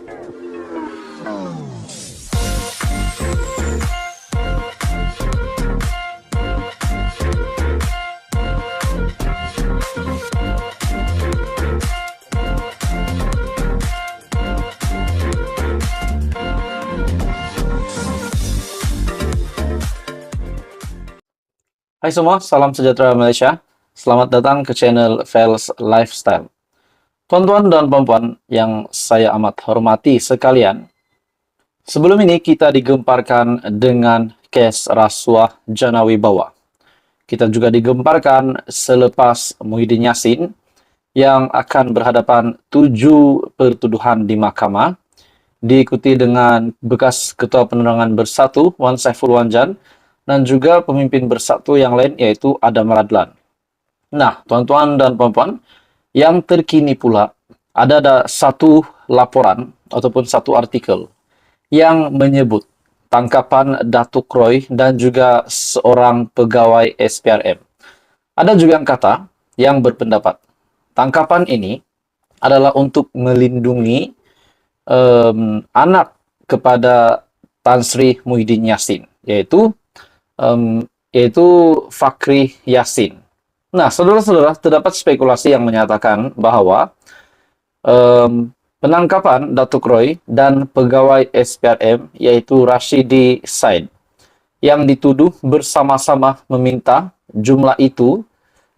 Hai semua, salam sejahtera Malaysia. Selamat datang ke channel Fels Lifestyle. Tuan-tuan dan puan-puan yang saya amat hormati sekalian, sebelum ini kita digemparkan dengan kes rasuah Jana Wibawa. Kita juga digemparkan selepas Muhyiddin Yassin yang akan berhadapan 7 pertuduhan di mahkamah, diikuti dengan bekas Ketua Penerangan Bersatu Wan Saiful Wanjan dan juga pemimpin Bersatu yang lain yaitu Adam Radlan. Nah, tuan-tuan dan puan-puan, yang terkini pula ada satu laporan ataupun satu artikel yang menyebut tangkapan Datuk Roy dan juga seorang pegawai SPRM. Ada juga yang kata yang berpendapat tangkapan ini adalah untuk melindungi anak kepada Tan Sri Muhyiddin Yassin, yaitu Fakhri Yassin. Nah, saudara-saudara, terdapat spekulasi yang menyatakan bahwa penangkapan Datuk Roy dan pegawai SPRM yaitu Rashidi Said yang dituduh bersama-sama meminta jumlah itu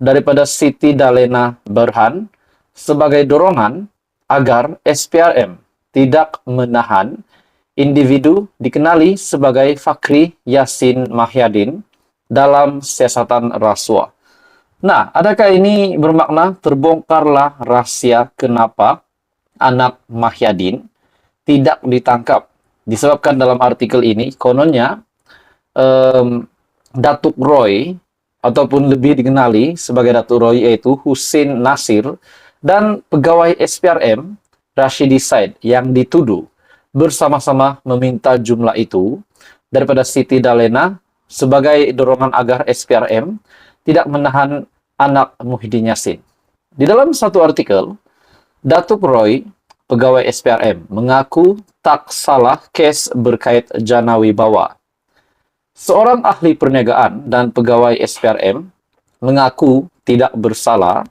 daripada Siti Dalena Berhan sebagai dorongan agar SPRM tidak menahan individu dikenali sebagai Fakhri Yassin Mahyadin dalam siasatan rasuah. Nah, adakah ini bermakna terbongkarlah rahasia kenapa anak Mahyadin tidak ditangkap? Disebabkan dalam artikel ini, kononnya Datuk Roy ataupun lebih dikenali sebagai Datuk Roy yaitu Husin Nasir dan pegawai SPRM Rashidi Said yang dituduh bersama-sama meminta jumlah itu daripada Siti Dalena sebagai dorongan agar SPRM tidak menahan anak Muhyiddin Yassin. Di dalam satu artikel, Datuk Roy, pegawai SPRM, mengaku tak salah kes berkait Jana Wibawa. Seorang ahli perniagaan dan pegawai SPRM mengaku tidak bersalah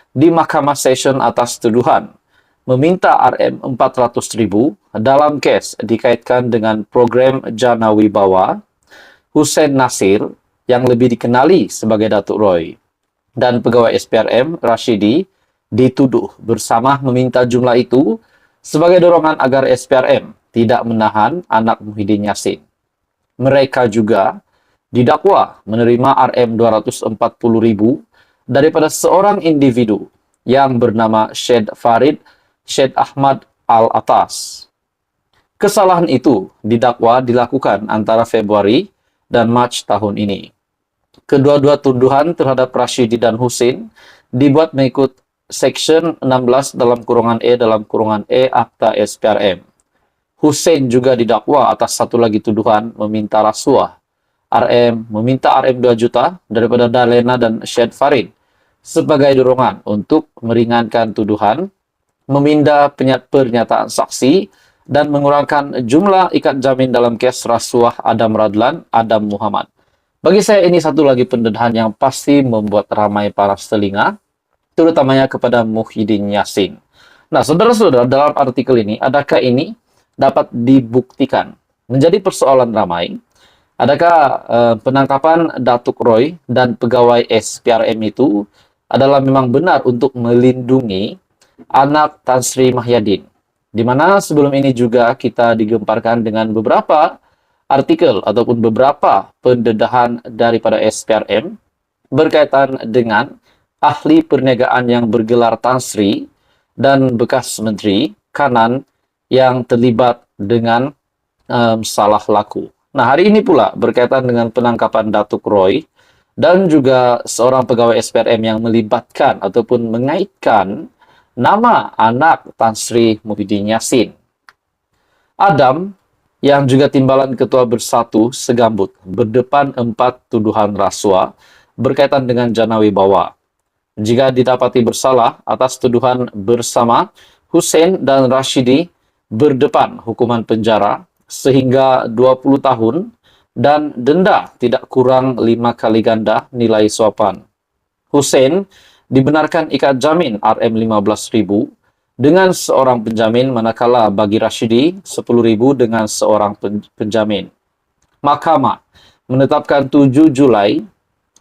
di Mahkamah Session atas tuduhan meminta RM400.000 dalam kes dikaitkan dengan program Jana Wibawa. Husin Nasir yang lebih dikenali sebagai Datuk Roy dan pegawai SPRM Rashidi dituduh bersama meminta jumlah itu sebagai dorongan agar SPRM tidak menahan anak Muhyiddin Yassin. Mereka juga didakwa menerima RM240.000 daripada seorang individu yang bernama Syed Ahmad Al-Atas. Kesalahan itu didakwa dilakukan antara Februari dan Mac tahun ini. Kedua-dua tuduhan terhadap Rashidi dan Husin dibuat mengikut Section 16 dalam kurungan E Akta SPRM. Husin juga didakwa atas satu lagi tuduhan meminta rasuah. Meminta RM 2 juta daripada Dalena dan Syed Farid sebagai dorongan untuk meringankan tuduhan, meminda pernyataan saksi, dan mengurangkan jumlah ikat jamin dalam kes rasuah Adam Radlan, Adam Muhammad. Bagi saya ini satu lagi pendedahan yang pasti membuat ramai paras telinga, terutamanya kepada Muhyiddin Yassin. Nah, saudara-saudara, dalam artikel ini, adakah ini dapat dibuktikan? Menjadi persoalan ramai, adakah penangkapan Datuk Roy dan pegawai SPRM itu adalah memang benar untuk melindungi anak Tan Sri Mahyadin, di mana sebelum ini juga kita digemparkan dengan beberapa artikel ataupun beberapa pendedahan daripada SPRM berkaitan dengan ahli perniagaan yang bergelar Tan Sri dan bekas menteri kanan yang terlibat dengan salah laku. Nah, hari ini pula berkaitan dengan penangkapan Datuk Roy dan juga seorang pegawai SPRM yang melibatkan ataupun mengaitkan nama anak Tan Sri Muhyiddin Yassin. Adam, yang juga timbalan Ketua Bersatu segambut, berdepan 4 tuduhan rasuah berkaitan dengan Jana Wibawa. Jika didapati bersalah atas tuduhan bersama, Husin dan Rashidi berdepan hukuman penjara sehingga 20 tahun dan denda tidak kurang 5 kali ganda nilai suapan. Hussein dibenarkan ikat jamin Rm15.000 dengan seorang penjamin, manakala bagi Rashidi 10.000 dengan seorang penjamin. Mahkamah menetapkan 7 Julai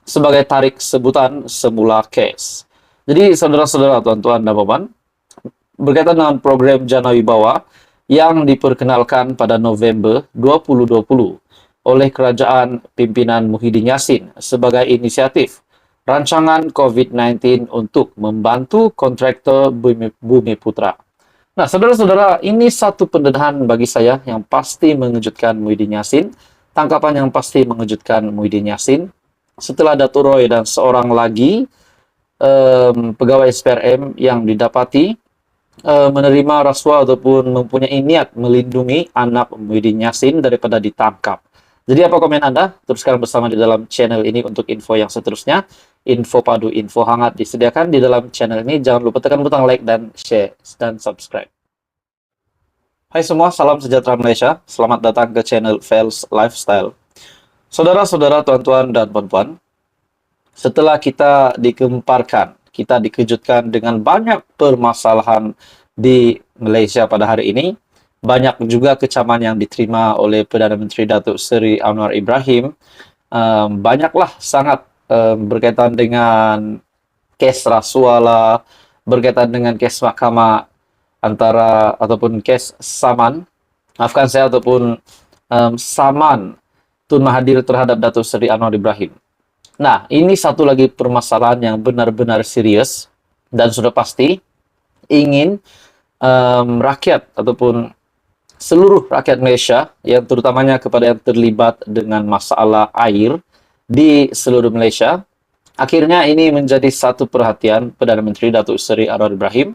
sebagai tarik sebutan semula kes. Jadi saudara-saudara, tuan-tuan dan puan, berkaitan dengan program Jana Wibawa yang diperkenalkan pada November 2020 oleh Kerajaan Pimpinan Muhyiddin Yassin sebagai inisiatif rancangan COVID-19 untuk membantu kontraktor Bumi Putra. Nah, saudara-saudara, ini satu pendedahan bagi saya yang pasti mengejutkan Muhyiddin Yassin, tangkapan yang pasti mengejutkan Muhyiddin Yassin, setelah Datuk Roy dan seorang lagi pegawai SPRM yang didapati menerima rasuah ataupun mempunyai niat melindungi anak Muhyiddin Yassin daripada ditangkap. Jadi apa komen Anda? Teruskan bersama di dalam channel ini untuk info yang seterusnya. Info padu, info hangat disediakan di dalam channel ini. Jangan lupa tekan butang like dan share dan subscribe. Hai semua, salam sejahtera Malaysia. Selamat datang ke channel Fels Lifestyle. Saudara-saudara, tuan-tuan dan puan-puan, setelah kita digemparkan, kita dikejutkan dengan banyak permasalahan di Malaysia pada hari ini, banyak juga kecaman yang diterima oleh Perdana Menteri Datuk Seri Anwar Ibrahim. Banyaklah sangat berkaitan dengan kes rasuah lah, berkaitan dengan kes mahkamah antara ataupun kes saman, maafkan saya, ataupun saman Tun Mahathir terhadap Datuk Seri Anwar Ibrahim. Nah, ini satu lagi permasalahan yang benar-benar serius dan sudah pasti ingin rakyat ataupun seluruh rakyat Malaysia, yang terutamanya kepada yang terlibat dengan masalah air di seluruh Malaysia, akhirnya ini menjadi satu perhatian Perdana Menteri Datuk Seri Anwar Ibrahim,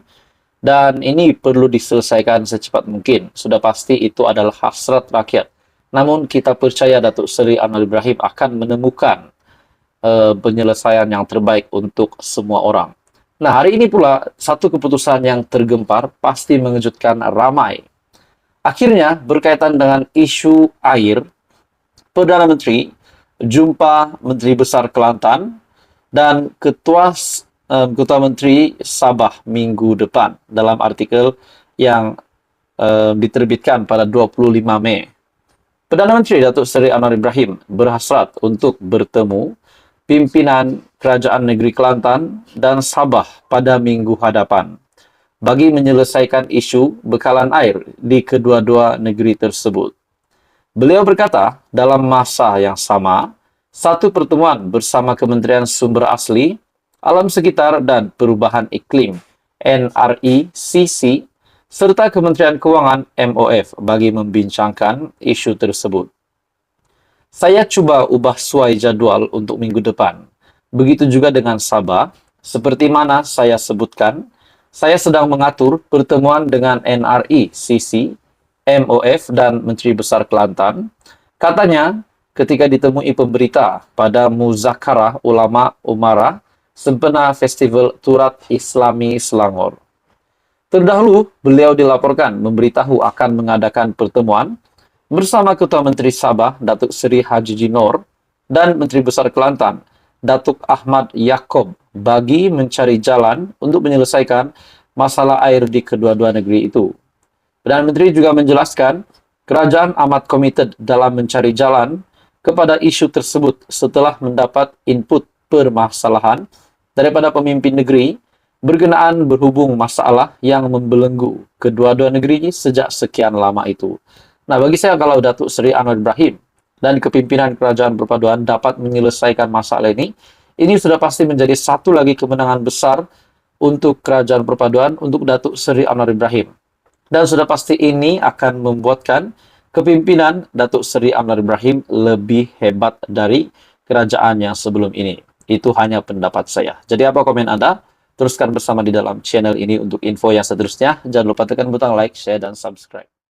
dan ini perlu diselesaikan secepat mungkin. Sudah pasti itu adalah hasrat rakyat. Namun kita percaya Datuk Seri Anwar Ibrahim akan menemukan penyelesaian yang terbaik untuk semua orang. Nah, hari ini pula satu keputusan yang tergempar pasti mengejutkan ramai. Akhirnya, berkaitan dengan isu air, Perdana Menteri jumpa Menteri Besar Kelantan dan Ketua Menteri Sabah minggu depan dalam artikel yang diterbitkan pada 25 Mei. Perdana Menteri Datuk Seri Anwar Ibrahim berhasrat untuk bertemu pimpinan Kerajaan Negeri Kelantan dan Sabah pada minggu hadapan bagi menyelesaikan isu bekalan air di kedua-dua negeri tersebut. Beliau berkata, dalam masa yang sama, satu pertemuan bersama Kementerian Sumber Asli, Alam Sekitar dan Perubahan Iklim (NRICC) serta Kementerian Kewangan (MOF) bagi membincangkan isu tersebut. Saya cuba ubah suai jadual untuk minggu depan. Begitu juga dengan Sabah, seperti mana saya sebutkan, saya sedang mengatur pertemuan dengan NRICC, MOF, dan Menteri Besar Kelantan. Katanya, ketika ditemui pemberita pada Muzakarah Ulama Umara sempena Festival Turat Islami Selangor. Terdahulu, beliau dilaporkan memberitahu akan mengadakan pertemuan bersama Ketua Menteri Sabah, Datuk Seri Haji Jinor, dan Menteri Besar Kelantan, Datuk Ahmad Yaakob, bagi mencari jalan untuk menyelesaikan masalah air di kedua-dua negeri itu. Perdana Menteri juga menjelaskan, kerajaan amat komited dalam mencari jalan kepada isu tersebut setelah mendapat input permasalahan daripada pemimpin negeri berkenaan berhubung masalah yang membelenggu kedua-dua negeri sejak sekian lama itu. Nah, bagi saya, kalau Datuk Seri Anwar Ibrahim dan kepimpinan Kerajaan Perpaduan dapat menyelesaikan masalah ini sudah pasti menjadi satu lagi kemenangan besar untuk Kerajaan Perpaduan, untuk Datuk Seri Anwar Ibrahim. Dan sudah pasti ini akan membuatkan kepimpinan Datuk Seri Anwar Ibrahim lebih hebat dari kerajaan yang sebelum ini. Itu hanya pendapat saya. Jadi apa komen Anda? Teruskan bersama di dalam channel ini untuk info yang seterusnya. Jangan lupa tekan butang like, share, dan subscribe.